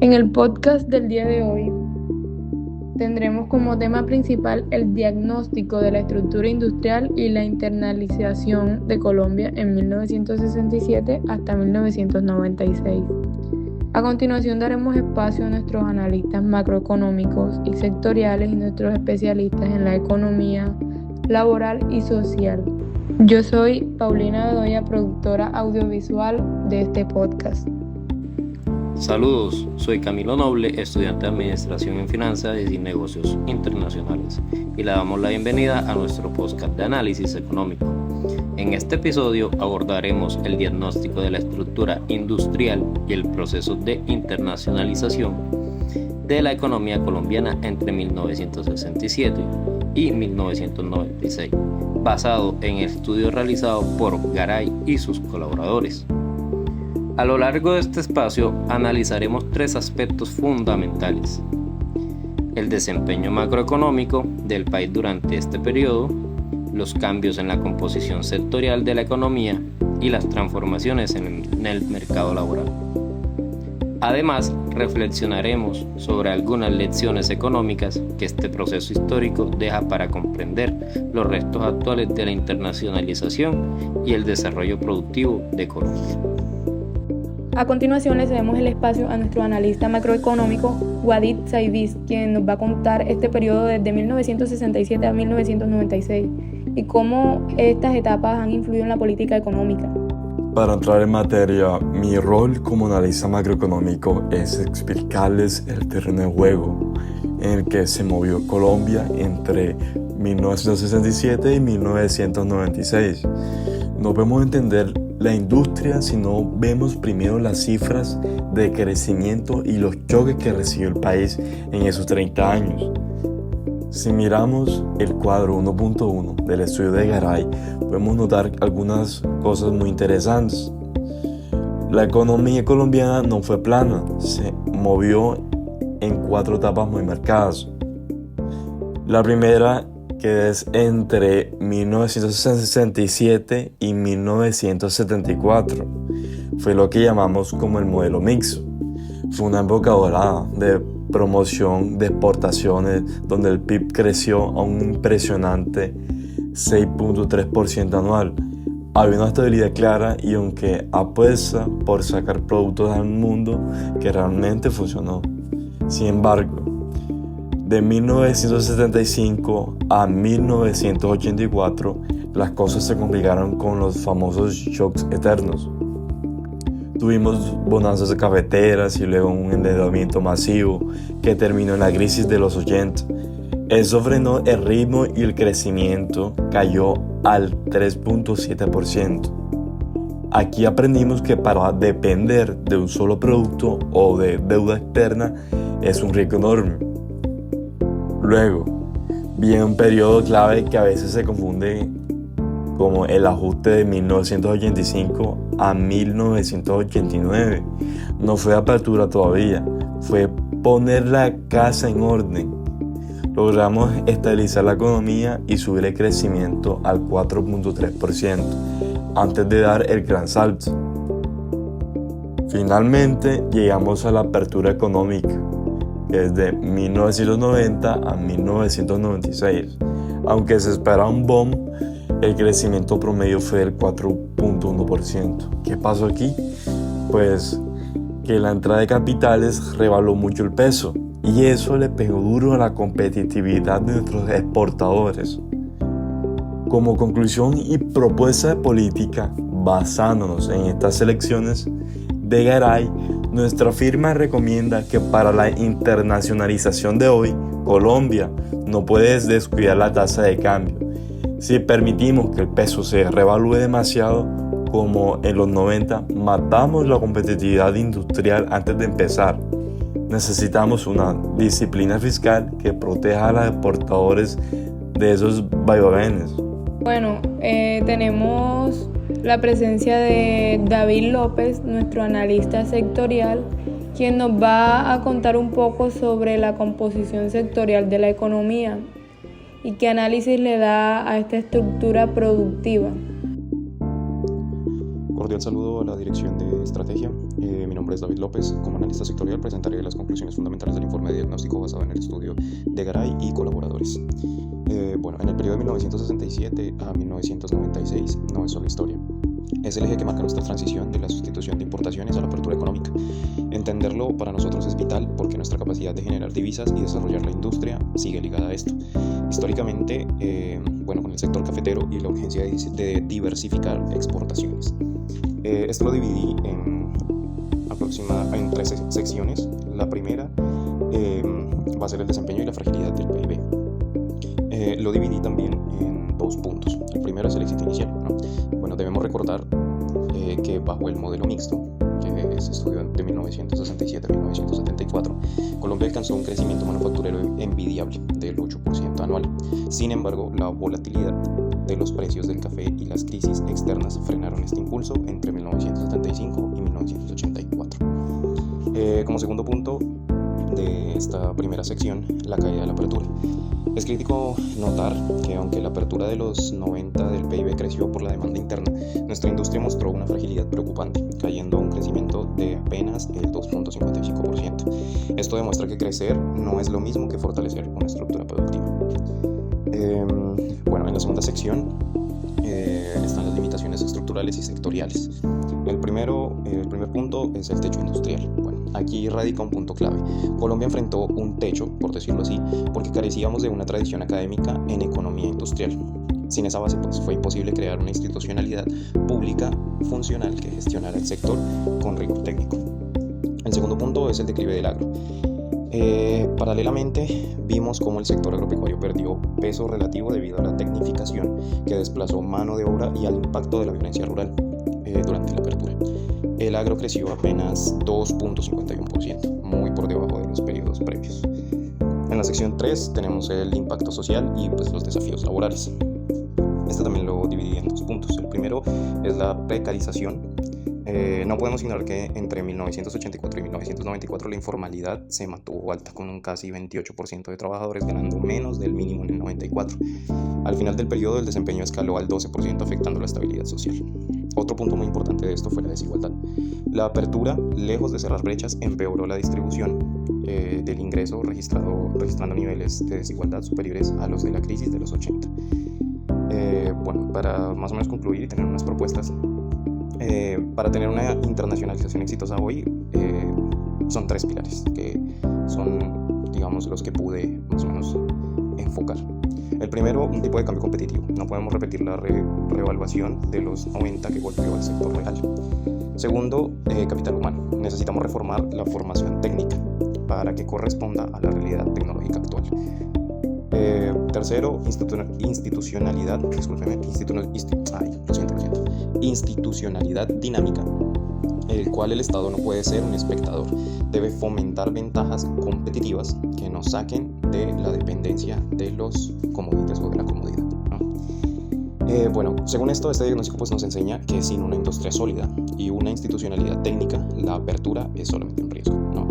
En el podcast del día de hoy tendremos como tema principal el diagnóstico de la estructura industrial y la internacionalización de Colombia en 1967 hasta 1996. A continuación daremos espacio a nuestros analistas macroeconómicos y sectoriales y nuestros especialistas en la economía laboral y social. Yo soy Paulina Bedoya, productora audiovisual de este podcast. Saludos, soy Camilo Noble, estudiante de Administración en Finanzas y Negocios Internacionales, y le damos la bienvenida a nuestro podcast de análisis económico. En este episodio abordaremos el diagnóstico de la estructura industrial y el proceso de internacionalización de la economía colombiana entre 1967 y 1996, basado en el estudio realizado por Garay y sus colaboradores. A lo largo de este espacio analizaremos tres aspectos fundamentales: el desempeño macroeconómico del país durante este periodo, los cambios en la composición sectorial de la economía y las transformaciones en el mercado laboral. Además, reflexionaremos sobre algunas lecciones económicas que este proceso histórico deja para comprender los retos actuales de la internacionalización y el desarrollo productivo de Colombia. A continuación le cedemos el espacio a nuestro analista macroeconómico Wadid Saivis, quien nos va a contar este periodo desde 1967 a 1996 y cómo estas etapas han influido en la política económica. Para entrar en materia, mi rol como analista macroeconómico es explicarles el terreno de juego en el que se movió Colombia entre 1967 y 1996. No podemos entender la industria si no vemos primero las cifras de crecimiento y los choques que recibió el país en esos 30 años. Si miramos el cuadro 1.1 del estudio de Garay, podemos notar algunas cosas muy interesantes. La economía colombiana no fue plana, se movió en 4 etapas muy marcadas. La primera, que es entre 1967 y 1974, fue lo que llamamos como el modelo mixto. Fue una época dorada de promoción de exportaciones, donde el PIB creció a un impresionante 6.3% anual. Había una estabilidad clara y aunque apuesta por sacar productos al mundo que realmente funcionó. Sin embargo, de 1975 a 1984, las cosas se complicaron con los famosos shocks eternos. Tuvimos bonanzas de cafeteras y luego un endeudamiento masivo que terminó en la crisis de los 80. Eso frenó el ritmo y el crecimiento cayó al 3.7%. Aquí aprendimos que para depender de un solo producto o de deuda externa es un riesgo enorme. Luego, viene un periodo clave que a veces se confunde como el ajuste de 1985 a 1989. No fue apertura todavía, fue poner la casa en orden. Logramos estabilizar la economía y subir el crecimiento al 4.3% antes de dar el gran salto. Finalmente llegamos a la apertura económica, desde 1990 a 1996. Aunque se esperaba un boom, el crecimiento promedio fue del 4.1%. ¿Qué pasó aquí? Pues que la entrada de capitales revaló mucho el peso y eso le pegó duro a la competitividad de nuestros exportadores. Como conclusión y propuesta de política, basándonos en estas elecciones de Garay, nuestra firma recomienda que para la internacionalización de hoy, Colombia no puede descuidar la tasa de cambio. Si permitimos que el peso se revalúe demasiado, como en los 90, matamos la competitividad industrial antes de empezar. Necesitamos una disciplina fiscal que proteja a los exportadores de esos vaivenes. Bueno, tenemos la presencia de David López, nuestro analista sectorial, quien nos va a contar un poco sobre la composición sectorial de la economía y qué análisis le da a esta estructura productiva. Cordial saludo a la dirección de estrategia. Mi nombre nombre es David López. Como analista sectorial presentaré las conclusiones fundamentales del informe de diagnóstico basado en el estudio de Garay y colaboradores. En el periodo de 1967 a 1996 no es solo historia. Es el eje que marca nuestra transición de la sustitución de importaciones a la apertura económica. Entenderlo para nosotros es vital porque nuestra capacidad de generar divisas y desarrollar la industria sigue ligada a esto. Históricamente, con el sector cafetero y la urgencia de diversificar exportaciones. Esto lo dividí en 13 secciones. La primera va a ser el desempeño y la fragilidad del PIB. Lo dividí también en 2 puntos. El primero es el éxito inicial, ¿no? Debemos recordar que bajo el modelo mixto, que se estudió de 1967 a 1974, Colombia alcanzó un crecimiento manufacturero envidiable del 8% anual. Sin embargo, la volatilidad de los precios del café y las crisis externas frenaron este impulso entre 1975 y 1984. Como segundo punto de esta primera sección, la caída de la apertura. Es crítico notar que aunque la apertura de los 90 del PIB creció por la demanda interna, nuestra industria mostró una fragilidad preocupante, cayendo a un crecimiento de apenas el 2.55%. Esto demuestra que crecer no es lo mismo que fortalecer una estructura productiva. En la segunda sección están las limitaciones estructurales y sectoriales. El primer punto es el techo industrial. Aquí radica un punto clave. Colombia enfrentó un techo, por decirlo así, porque carecíamos de una tradición académica en economía industrial. Sin esa base, fue imposible crear una institucionalidad pública funcional que gestionara el sector con rigor técnico. El segundo punto es el declive del agro. Paralelamente, vimos cómo el sector agropecuario perdió peso relativo debido a la tecnificación que desplazó mano de obra y al impacto de la violencia rural durante la apertura. El agro creció apenas 2.51%, muy por debajo de los periodos previos. En la sección 3 tenemos el impacto social y los desafíos laborales. Este también lo dividí en 2 puntos. El primero es la precarización. No podemos ignorar que entre 1984 y 1994 la informalidad se mantuvo alta, con un casi 28% de trabajadores ganando menos del mínimo en el 94. Al final del periodo el desempeño escaló al 12%, afectando la estabilidad social. Otro punto muy importante de esto fue la desigualdad. La apertura, lejos de cerrar brechas, empeoró la distribución del ingreso, registrando niveles de desigualdad superiores a los de la crisis de los 80. Para más o menos concluir y tener unas propuestas, para tener una internacionalización exitosa hoy, son 3 pilares que son, los que pude más o menos enfocar. El primero, un tipo de cambio competitivo. No podemos repetir la reevaluación de los 90 que golpeó el sector real. Segundo, capital humano. Necesitamos reformar la formación técnica para que corresponda a la realidad tecnológica actual. Tercero, institucionalidad dinámica, el cual el Estado no puede ser un espectador. Debe fomentar ventajas competitivas que nos saquen de la dependencia de los commodities o de la comodidad, ¿no? Según esto, este diagnóstico nos enseña que sin una industria sólida y una institucionalidad técnica, la apertura es solamente un riesgo, ¿no?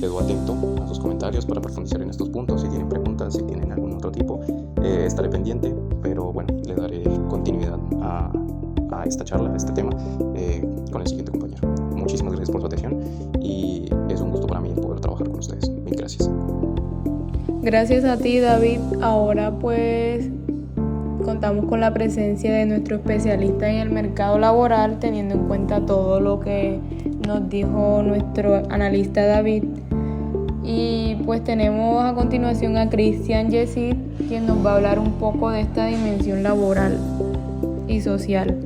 Quedo atento a sus comentarios para profundizar en estos puntos. Si tienen preguntas, si tienen algún otro tipo, estaré pendiente, pero le daré continuidad a esta charla, a este tema, con el siguiente compañero. Muchísimas gracias por su atención y es un gusto para mí poder trabajar con ustedes. Mil gracias. Gracias a ti, David. Ahora contamos con la presencia de nuestro especialista en el mercado laboral, teniendo en cuenta todo lo que nos dijo nuestro analista David. Y tenemos a continuación a Cristian Yesid, quien nos va a hablar un poco de esta dimensión laboral y social.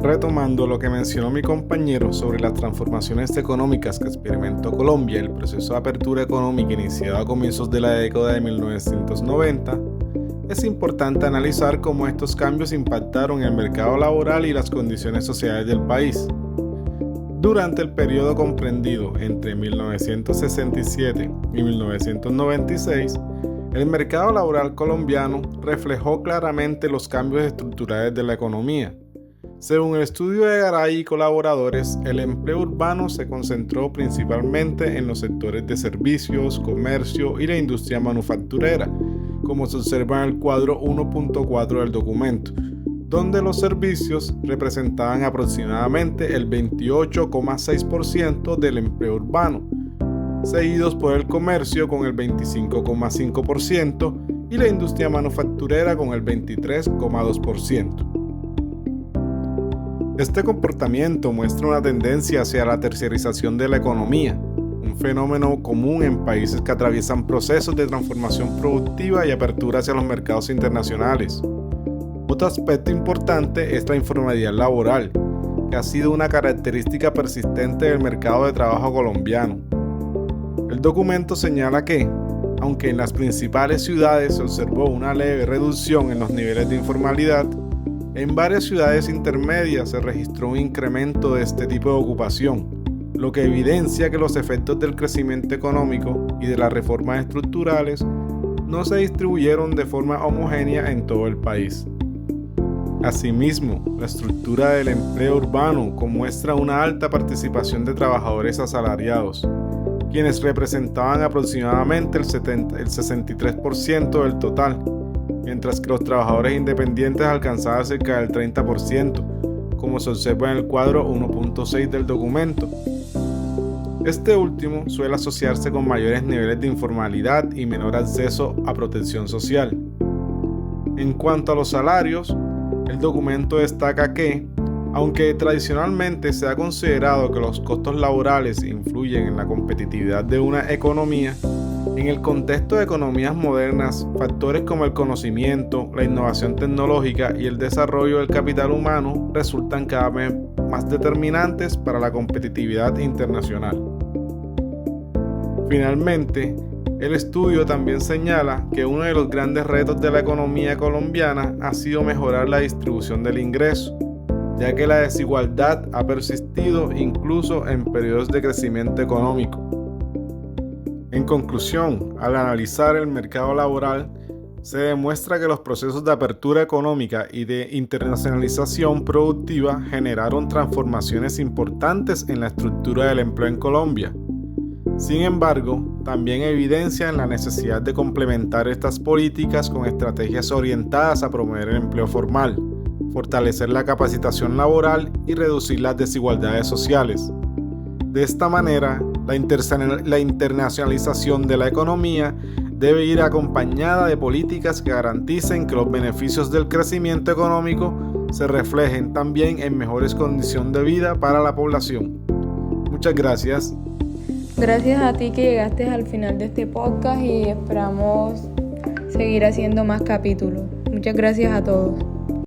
Retomando lo que mencionó mi compañero sobre las transformaciones económicas que experimentó Colombia, el proceso de apertura económica iniciado a comienzos de la década de 1990, es importante analizar cómo estos cambios impactaron en el mercado laboral y las condiciones sociales del país. Durante el periodo comprendido entre 1967 y 1996, el mercado laboral colombiano reflejó claramente los cambios estructurales de la economía. Según el estudio de Garay y colaboradores, el empleo urbano se concentró principalmente en los sectores de servicios, comercio y la industria manufacturera, como se observa en el cuadro 1.4 del documento, donde los servicios representaban aproximadamente el 28,6% del empleo urbano, seguidos por el comercio con el 25,5% y la industria manufacturera con el 23,2%. Este comportamiento muestra una tendencia hacia la terciarización de la economía, un fenómeno común en países que atraviesan procesos de transformación productiva y apertura hacia los mercados internacionales. Otro aspecto importante es la informalidad laboral, que ha sido una característica persistente del mercado de trabajo colombiano. El documento señala que, aunque en las principales ciudades se observó una leve reducción en los niveles de informalidad, en varias ciudades intermedias se registró un incremento de este tipo de ocupación, lo que evidencia que los efectos del crecimiento económico y de las reformas estructurales no se distribuyeron de forma homogénea en todo el país. Asimismo, la estructura del empleo urbano muestra una alta participación de trabajadores asalariados, quienes representaban aproximadamente el 63% del total, mientras que los trabajadores independientes alcanzaban cerca del 30%, como se observa en el cuadro 1.6 del documento. Este último suele asociarse con mayores niveles de informalidad y menor acceso a protección social. En cuanto a los salarios, el documento destaca que, aunque tradicionalmente se ha considerado que los costos laborales influyen en la competitividad de una economía, en el contexto de economías modernas, factores como el conocimiento, la innovación tecnológica y el desarrollo del capital humano resultan cada vez más determinantes para la competitividad internacional. Finalmente, el estudio también señala que uno de los grandes retos de la economía colombiana ha sido mejorar la distribución del ingreso, ya que la desigualdad ha persistido incluso en periodos de crecimiento económico. En conclusión, al analizar el mercado laboral, se demuestra que los procesos de apertura económica y de internacionalización productiva generaron transformaciones importantes en la estructura del empleo en Colombia. Sin embargo, también evidencian la necesidad de complementar estas políticas con estrategias orientadas a promover el empleo formal, fortalecer la capacitación laboral y reducir las desigualdades sociales. De esta manera, la internacionalización de la economía debe ir acompañada de políticas que garanticen que los beneficios del crecimiento económico se reflejen también en mejores condiciones de vida para la población. Muchas gracias. Gracias a ti que llegaste al final de este podcast y esperamos seguir haciendo más capítulos. Muchas gracias a todos.